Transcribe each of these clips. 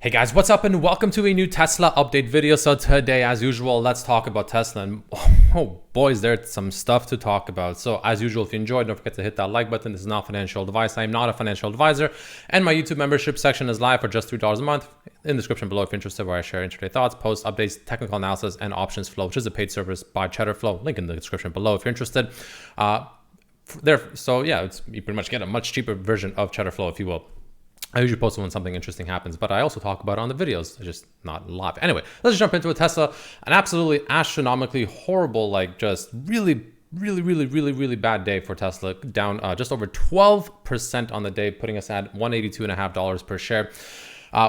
Hey guys, what's up and welcome to a new Tesla update video. So today, as usual, let's talk about Tesla. And oh boys, there's some stuff to talk about. So as usual, if you enjoyed, don't forget to hit that like button. This is not financial advice. I am not a financial advisor. And my YouTube membership section is live for just $3 a month. In the description below if you're interested, where I share intraday thoughts, posts, updates, technical analysis, and options flow, which is a paid service by Cheddar Flow. Link in the description below if you're interested. So yeah, you pretty much get a much cheaper version of Cheddar Flow, if you will. I usually post it when something interesting happens, but I also talk about it on the videos, just not live. Anyway, let's jump into a Tesla. An absolutely astronomically horrible, like just really bad day for Tesla. Down just over 12% on the day, putting us at $182.50 per share.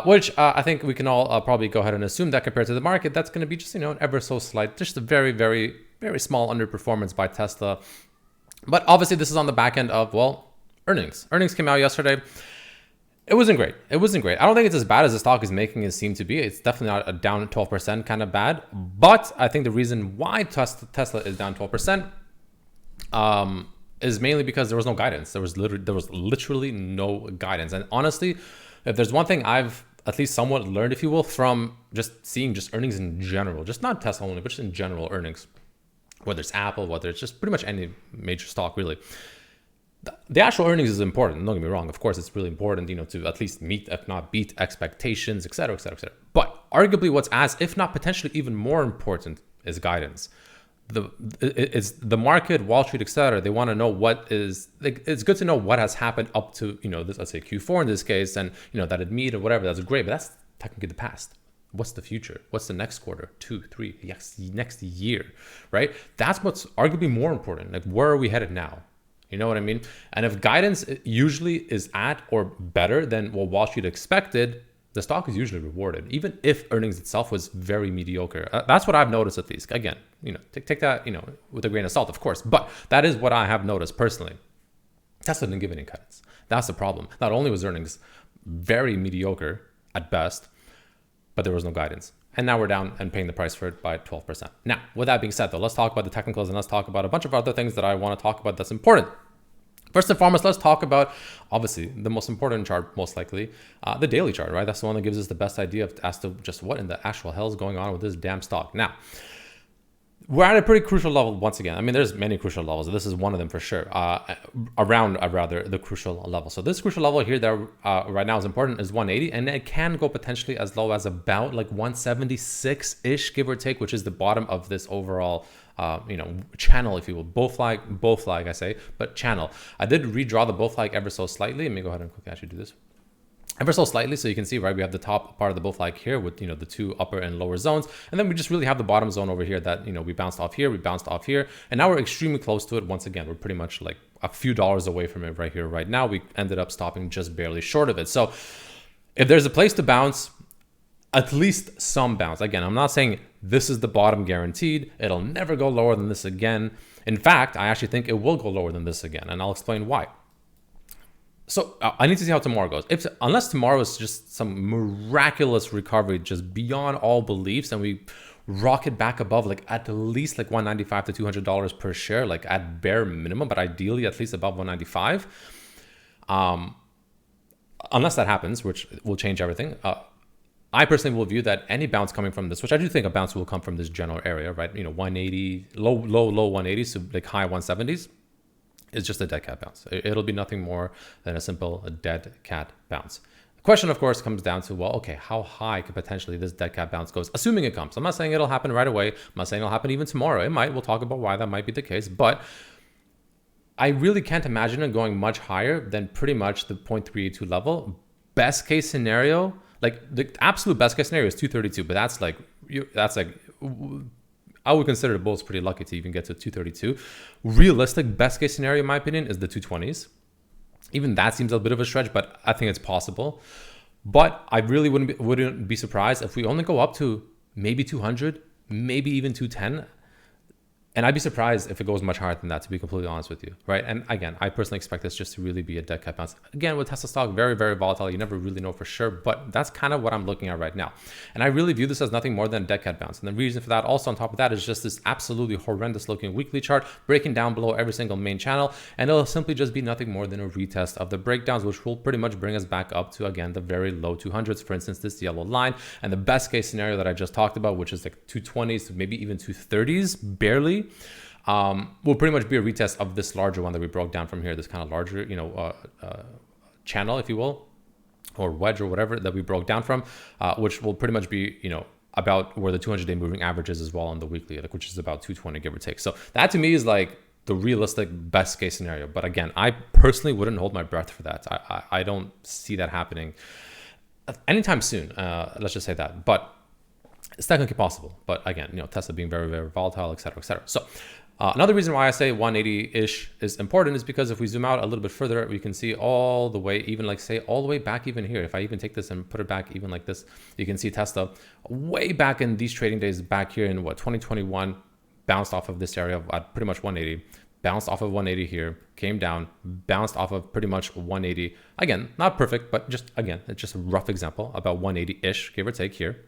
Which I think we can all probably go ahead and assume that compared to the market, that's going to be just, an ever so slight, just a very small underperformance by Tesla. But obviously this is on the back end of, well, earnings. Earnings came out yesterday. It wasn't great. I don't think it's as bad as the stock is making it seem to be. It's definitely not a down 12% kind of bad. But I think the reason why Tesla is down 12% is mainly because there was no guidance. There was literally no guidance. And honestly, if there's one thing I've at least somewhat learned, if you will, from just seeing just earnings in general, just not Tesla only, but just in general earnings, whether it's Apple, whether it's just pretty much any major stock really. The actual earnings is important. Don't get me wrong. Of course, it's really important, to at least meet, if not beat expectations, et cetera. But arguably what's as, if not potentially even more important, is guidance. It's the market, Wall Street, et cetera. They want to know what is, it's good to know what has happened up to, this, let's say Q4 in this case, and, that it meet or whatever. That's great, but that's technically the past. What's the future? What's the next quarter, 2, 3, next year, right? That's what's arguably more important. Like, where are we headed now? You know what I mean? And if guidance usually is at or better than what Wall Street expected, the stock is usually rewarded, even if earnings itself was very mediocre. That's what I've noticed at least. Again, take that, with a grain of salt, of course. But that is what I have noticed personally. Tesla didn't give any guidance. That's the problem. Not only was earnings very mediocre at best, but there was no guidance. And now we're down and paying the price for it by 12%. Now, with that being said, though, let's talk about the technicals and let's talk about a bunch of other things that I want to talk about that's important. First and foremost, let's talk about, obviously, the most important chart, most likely, the daily chart, right? That's the one that gives us the best idea as to just what in the actual hell is going on with this damn stock. Now, we're at a pretty crucial level once again. I mean, there's many crucial levels. This is one of them for sure. Around the crucial level. So this crucial level here that right now is important is 180, and it can go potentially as low as about like 176-ish, give or take, which is the bottom of this overall channel, if you will. Bull flag, I say, but channel. I did redraw the bull flag ever so slightly. Let me go ahead and quickly actually do this. Ever so slightly, so you can see, right, we have the top part of the bull flag here with, the two upper and lower zones. And then we just really have the bottom zone over here that, we bounced off here, we bounced off here. And now we're extremely close to it. Once again, we're pretty much like a few dollars away from it right here, right now. We ended up stopping just barely short of it. So if there's a place to bounce, at least some bounce. Again, I'm not saying this is the bottom guaranteed. It'll never go lower than this again. In fact, I actually think it will go lower than this again. And I'll explain why. So I need to see how tomorrow goes. Unless tomorrow is just some miraculous recovery, just beyond all beliefs, and we rocket back above like at least like $195 to $200 per share, like at bare minimum, but ideally at least above 195. Unless that happens, which will change everything. I personally will view that any bounce coming from this, which I do think a bounce will come from this general area, right? 180, low 180s to like high 170s. Is just a dead cat bounce. It'll be nothing more than a simple dead cat bounce. The question, of course, comes down to, well, okay, how high could potentially this dead cat bounce goes, assuming it comes. I'm not saying it'll happen right away. I'm not saying it'll happen even tomorrow. It might. We'll talk about why that might be the case. But I really can't imagine it going much higher than pretty much the 0.382 level. Best case scenario, like the absolute best case scenario is 232, but that's like I would consider the bulls pretty lucky to even get to 232. Realistic best case scenario, in my opinion, is the 220s. Even that seems a bit of a stretch, but I think it's possible. But I really wouldn't be surprised if we only go up to maybe 200, maybe even 210. And I'd be surprised if it goes much higher than that, to be completely honest with you, right? And again, I personally expect this just to really be a dead cat bounce. Again, with Tesla stock, very, very volatile. You never really know for sure, but that's kind of what I'm looking at right now. And I really view this as nothing more than a dead cat bounce. And the reason for that, also on top of that, is just this absolutely horrendous looking weekly chart breaking down below every single main channel. And it'll simply just be nothing more than a retest of the breakdowns, which will pretty much bring us back up to, again, the very low 200s. For instance, this yellow line, and the best case scenario that I just talked about, which is like 220s to maybe even 230s, barely. Will pretty much be a retest of this larger one that we broke down from here, this kind of larger, channel, if you will, or wedge or whatever that we broke down from, which will pretty much be, about where the 200-day moving average is as well on the weekly, like, which is about 220, give or take. So that to me is like the realistic best case scenario. But again, I personally wouldn't hold my breath for that. I don't see that happening anytime soon. Let's just say that. But it's technically possible. But again, Tesla being very, very volatile, et cetera, et cetera. So another reason why I say 180-ish is important is because if we zoom out a little bit further, we can see all the way, even like say all the way back even here. If I even take this and put it back even like this, you can see Tesla way back in these trading days back here in 2021, bounced off of this area at pretty much 180, bounced off of 180 here, came down, bounced off of pretty much 180. Again, not perfect, but just, again, it's just a rough example, about 180-ish, give or take here,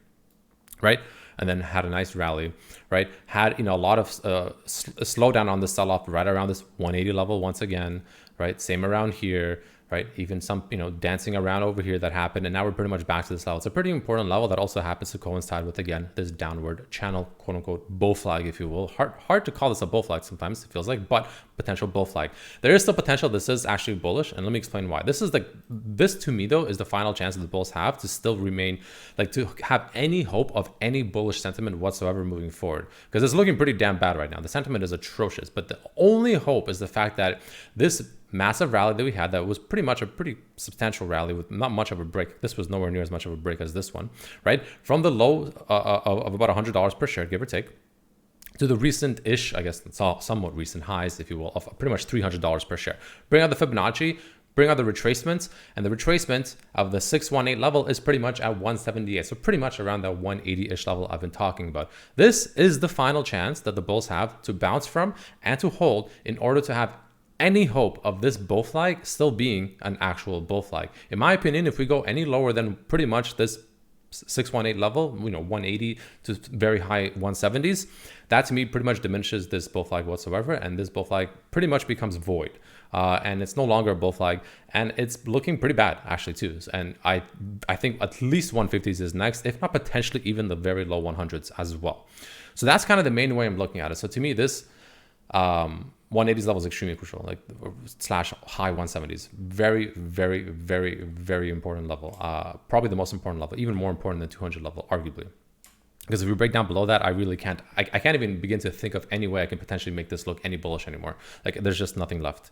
right? And then had a nice rally, right? Had, a lot of slowdown on the sell-off right around this 180 level once again, right? Same around here, right? Even some, dancing around over here that happened. And now we're pretty much back to this level. It's a pretty important level that also happens to coincide with, again, this downward channel, quote unquote, bull flag, if you will. Hard to call this a bull flag sometimes, it feels like, but potential bull flag. There is still potential. This is actually bullish. And let me explain why. This to me though, is the final chance that the bulls have to still remain, like to have any hope of any bullish sentiment whatsoever moving forward. Because it's looking pretty damn bad right now. The sentiment is atrocious, but the only hope is the fact that this massive rally that we had, that was pretty much a pretty substantial rally with not much of a break. This was nowhere near as much of a break as this one, right? From the low of about $100 per share, give or take, to the recent-ish, I guess, somewhat recent highs, if you will, of pretty much $300 per share. Bring out the Fibonacci, bring out the retracements, and the retracement of the 618 level is pretty much at 178. So pretty much around that 180-ish level I've been talking about. This is the final chance that the bulls have to bounce from and to hold in order to have any hope of this bull flag still being an actual bull flag. In my opinion, if we go any lower than pretty much this 618 level, 180 to very high 170s, that to me pretty much diminishes this bull flag whatsoever, and this bull flag pretty much becomes void. And it's no longer a bull flag, and it's looking pretty bad actually too. And I think at least 150s is next, if not potentially even the very low 100s as well. So that's kind of the main way I'm looking at it. So to me, this 180s level is extremely crucial, like slash high 170s. Very, very, very, very important level. Probably the most important level, even more important than 200 level, arguably. Because if we break down below that, I really can't, I can't even begin to think of any way I can potentially make this look any bullish anymore. Like there's just nothing left.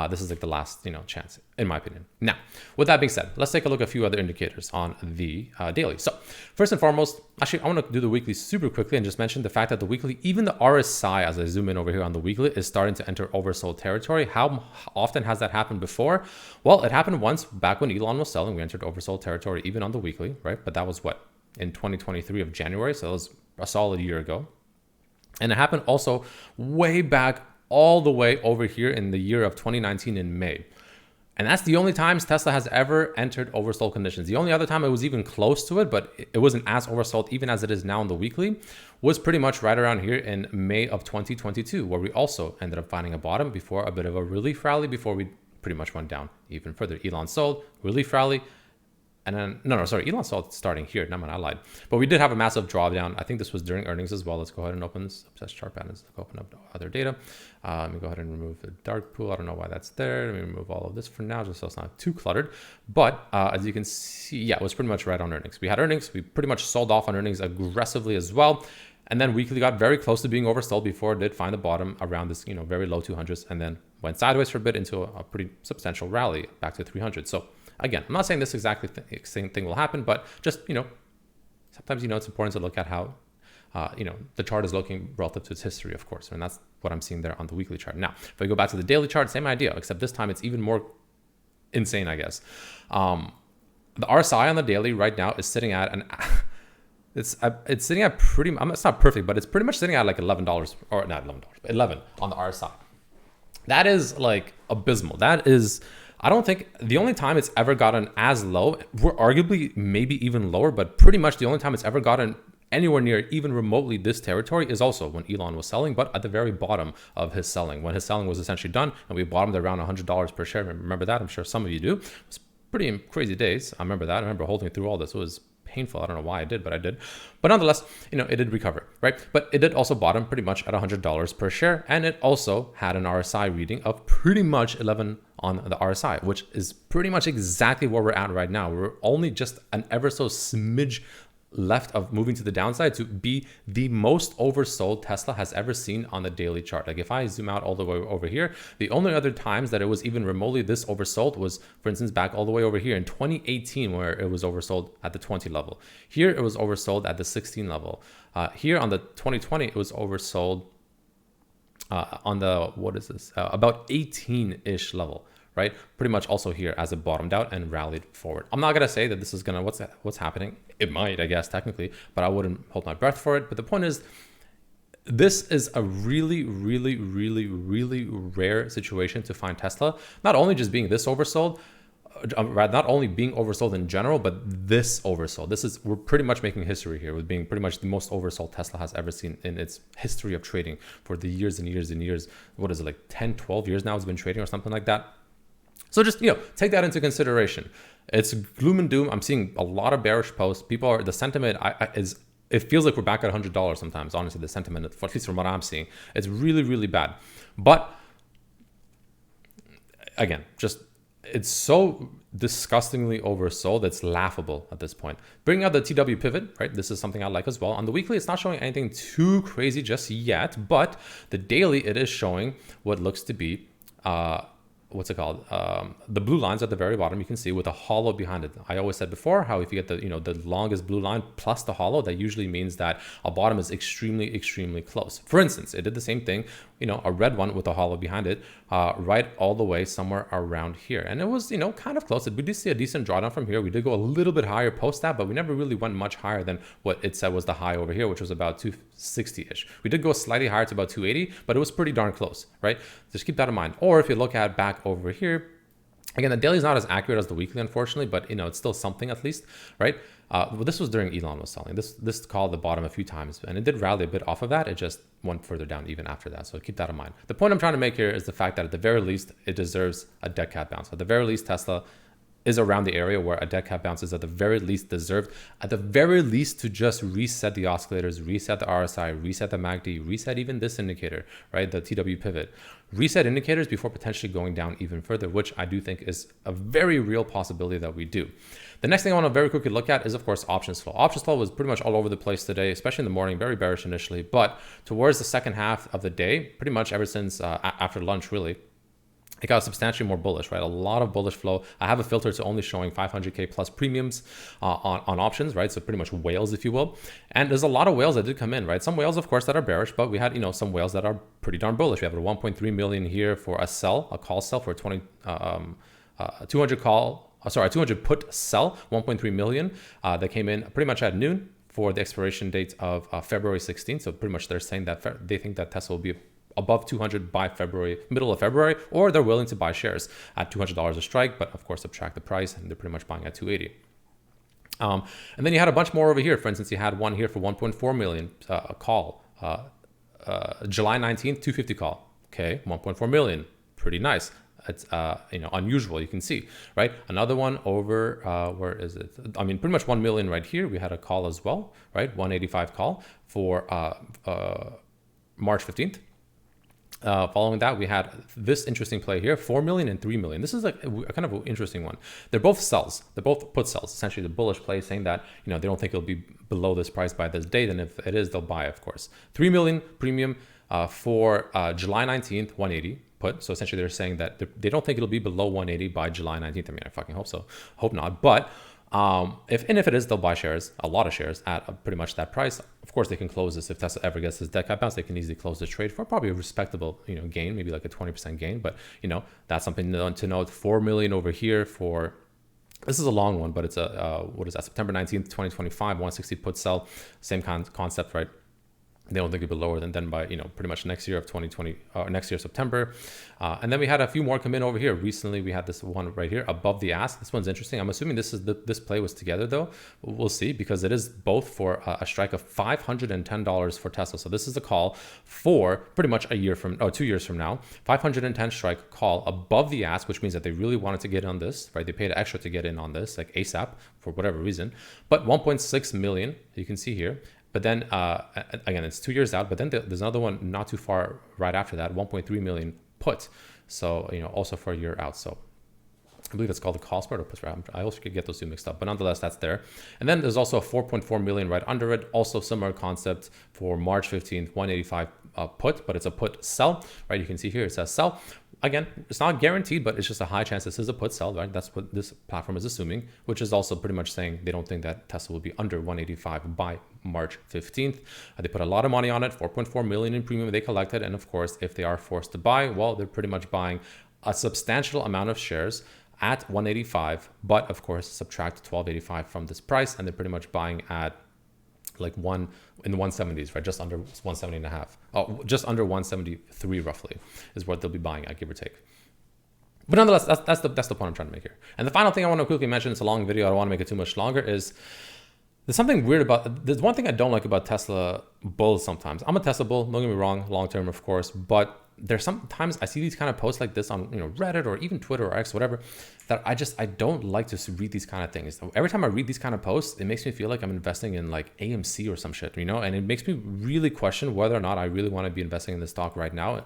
This is like the last, chance, in my opinion. Now, with that being said, let's take a look at a few other indicators on the daily. So first and foremost, actually, I want to do the weekly super quickly and just mention the fact that the weekly, even the RSI, as I zoom in over here on the weekly, is starting to enter oversold territory. How often has that happened before? Well, it happened once back when Elon was selling. We entered oversold territory even on the weekly, right? But that was what? In 2023 of January, so it was a solid year ago. And it happened also way back all the way over here in the year of 2019 in May. And that's the only times Tesla has ever entered oversold conditions. The only other time it was even close to it, but it wasn't as oversold even as it is now on the weekly, was pretty much right around here in May of 2022, where we also ended up finding a bottom before a bit of a relief rally before we pretty much went down even further. Elon sold, relief rally, and then, Elon saw it starting here. Never mind, I lied. But we did have a massive drawdown. I think this was during earnings as well. Let's go ahead and open this obsessed chart patterns. Let's open up other data. Let me go ahead and remove the dark pool. I don't know why that's there. Let me remove all of this for now, just so it's not too cluttered. But as you can see, yeah, it was pretty much right on earnings. We had earnings. We pretty much sold off on earnings aggressively as well. And then weekly got very close to being oversold before it did find the bottom around this, very low 200s, and then went sideways for a bit into a pretty substantial rally back to 300. So again, I'm not saying this exactly same thing will happen, but just, sometimes, it's important to look at how, the chart is looking relative to its history, of course. And that's what I'm seeing there on the weekly chart. Now, if I go back to the daily chart, same idea, except this time it's even more insane, I guess. The RSI on the daily right now is sitting at It's sitting at pretty. It's not perfect, but it's pretty much sitting at like $11 or not $11, 11 on the RSI. That is like abysmal. That is, I don't think the only time it's ever gotten as low, we're arguably maybe even lower, but pretty much the only time it's ever gotten anywhere near even remotely this territory is also when Elon was selling, but at the very bottom of his selling, when his selling was essentially done and we bottomed around $100 per share. Remember that? I'm sure some of you do. It was pretty crazy days. I remember that. I remember holding through all this. It was painful. I don't know why I did, but I did. But nonetheless, it did recover, right? But it did also bottom pretty much at $100 per share. And it also had an RSI reading of pretty much 11 on the RSI, which is pretty much exactly where we're at right now. We're only just an ever so smidge left of moving to the downside to be the most oversold Tesla has ever seen on the daily chart. Like if I zoom out all the way over here, the only other times that it was even remotely this oversold was, for instance, back all the way over here in 2018, where it was oversold at the 20 level. Here it was oversold at the 16 level. Here on the 2020, it was oversold on the, what is this? About 18-ish level. Right, pretty much also here as it bottomed out and rallied forward. I'm not gonna say that this is gonna what's happening. It might, I guess, technically, but I wouldn't hold my breath for it. But the point is, this is a really, really, really, really rare situation to find Tesla. Not only just being this oversold, not only being oversold in general, but this oversold. We're pretty much making history here with being pretty much the most oversold Tesla has ever seen in its history of trading for the years and years and years. What is it, like 10, 12 years now it's been trading or something like that? So just, take that into consideration. It's gloom and doom. I'm seeing a lot of bearish posts. The sentiment it feels like we're back at $100 sometimes. Honestly, the sentiment, at least from what I'm seeing, it's really, really bad. But again, it's so disgustingly oversold. It's laughable at this point. Bringing out the TW pivot, right? This is something I like as well. On the weekly, it's not showing anything too crazy just yet, but the daily, it is showing what looks to be, what's it called? The blue lines at the very bottom, you can see with a hollow behind it. I always said before how if you get the longest blue line plus the hollow, that usually means that a bottom is extremely, extremely close. For instance, it did the same thing, a red one with a hollow behind it, right all the way somewhere around here. And it was, kind of close. We did see a decent drawdown from here. We did go a little bit higher post that, but we never really went much higher than what it said was the high over here, which was about 260-ish. We did go slightly higher to about 280, but it was pretty darn close, right? Just keep that in mind. Or if you look at back over here, again, the daily is not as accurate as the weekly, unfortunately, but it's still something at least, right? Well, this was during Elon was selling. This called the bottom a few times, and it did rally a bit off of that. It just went further down even after that. So keep that in mind. The point I'm trying to make here is the fact that at the very least, it deserves a dead cat bounce. At the very least, Tesla is around the area where a dead cat bounce is at the very least deserved. At the very least, to just reset the oscillators, reset the RSI, reset the MACD, reset even this indicator, right? The TW pivot. Reset indicators before potentially going down even further, which I do think is a very real possibility that we do. The next thing I want to very quickly look at is, of course, options flow. Options flow was pretty much all over the place today, especially in the morning, very bearish initially, but towards the second half of the day, pretty much ever since after lunch, really, it got substantially more bullish, right? A lot of bullish flow. I have a filter to only showing 500K plus premiums on options, right? So pretty much whales, if you will. And there's a lot of whales that did come in, right? Some whales, of course, that are bearish, but we had, some whales that are pretty darn bullish. We have a 1.3 million here for a call sell for 200 put sell, 1.3 million that came in pretty much at noon for the expiration date of February 16th. So pretty much they're saying that they think that Tesla will be above 200 by middle of February, or they're willing to buy shares at $200 a strike, but of course subtract the price and they're pretty much buying at 280. And then you had a bunch more over here. For instance, you had one here for 1.4 million, a call, July 19th, 250 call. Okay, 1.4 million, pretty nice. It's unusual, you can see, right? Another one over, where is it? I mean, pretty much 1 million right here. We had a call as well, right? 185 call for March 15th. Following that, we had this interesting play here, 4 million and 3 million. This is like a kind of an interesting one. They're both sells. They're both put sells. Essentially, the bullish play saying that, they don't think it'll be below this price by this date. And if it is, they'll buy, of course. 3 million premium for July 19th, 180 put. So essentially, they're saying that they don't think it'll be below 180 by July 19th. I mean, I fucking hope so. Hope not. But if it is, they'll buy shares, a lot of shares at pretty much that price. Of course, they can close this. If Tesla ever gets this dead cat bounce, they can easily close the trade for probably a respectable, gain, maybe like a 20% gain. But, that's something to note. 4 million over here for This is a long one, but it's a, what is that? September 19th, 2025, 160 put sell, same concept, right? They don't think it'll be lower than by, pretty much next year of 2020, next year, September. And then we had a few more come in over here. Recently, we had this one right here above the ask. This one's interesting. I'm assuming this play was together though. We'll see, because it is both for a strike of $510 for Tesla. So this is a call for pretty much 2 years from now, 510 strike call above the ask, which means that they really wanted to get on this, right? They paid extra to get in on this, like ASAP for whatever reason, but 1.6 million, you can see here. But then, again, it's 2 years out, but then there's another one not too far right after that, 1.3 million put. So, also for a year out. So I believe it's called the call spread or put spread. I also could get those two mixed up, but nonetheless, that's there. And then there's also a 4.4 million right under it. Also similar concept for March 15th, 185 put, but it's a put sell, right? You can see here, it says sell. Again, it's not guaranteed, but it's just a high chance this is a put sell, right? That's what this platform is assuming, which is also pretty much saying they don't think that Tesla will be under 185 by March 15th. They put a lot of money on it, 4.4 million in premium they collected. And of course, if they are forced to buy, well, they're pretty much buying a substantial amount of shares at 185, but of course, subtract 1285 from this price. And they're pretty much buying at like in the 170s, right? Just under 170 and a half. Oh, just under 173 roughly is what they'll be buying at, give or take. But nonetheless, that's the point I'm trying to make here. And the final thing I want to quickly mention, it's a long video, I don't want to make it too much longer, is there's something weird there's one thing I don't like about Tesla bulls sometimes. I'm a Tesla bull, don't get me wrong, long term, of course, but there's sometimes I see these kind of posts like this on Reddit or even Twitter or X, whatever, that I don't like to read these kind of things. Every time I read these kind of posts, it makes me feel like I'm investing in like AMC or some shit, and it makes me really question whether or not I really want to be investing in this stock right now.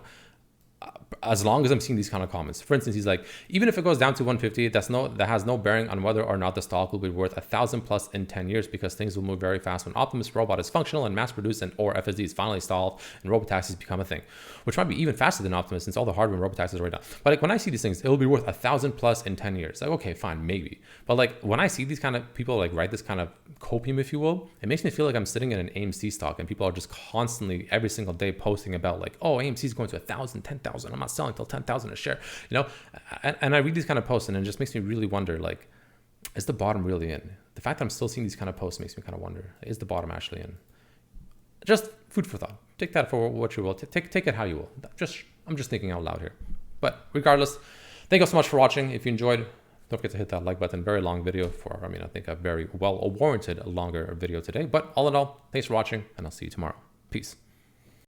As long as I'm seeing these kind of comments. For instance, he's like, even if it goes down to 150, that has no bearing on whether or not the stock will be worth 1,000 plus in 10 years, because things will move very fast when Optimus robot is functional and mass produced, and or FSD is finally solved and robotaxis become a thing, which might be even faster than Optimus since all the hardware in robotaxis are right now. But like when I see these things, it will be worth 1,000 plus in 10 years. Like, okay, fine, maybe. But like when I see these kind of people like write this kind of copium, if you will, it makes me feel like I'm sitting in an AMC stock and people are just constantly every single day posting about like, oh, AMC is going to 1,000, 10,000. I'm not selling till 10,000 a share, and I read these kind of posts and it just makes me really wonder, like, is the bottom really in? The fact that I'm still seeing these kind of posts makes me kind of wonder, is the bottom actually in? Just food for thought. Take that for what you will. Take it how you will. I'm just thinking out loud here. But regardless, thank you so much for watching. If you enjoyed, don't forget to hit that like button. Very long video I think a very well warranted longer video today. But all in all, thanks for watching, and I'll see you tomorrow. Peace.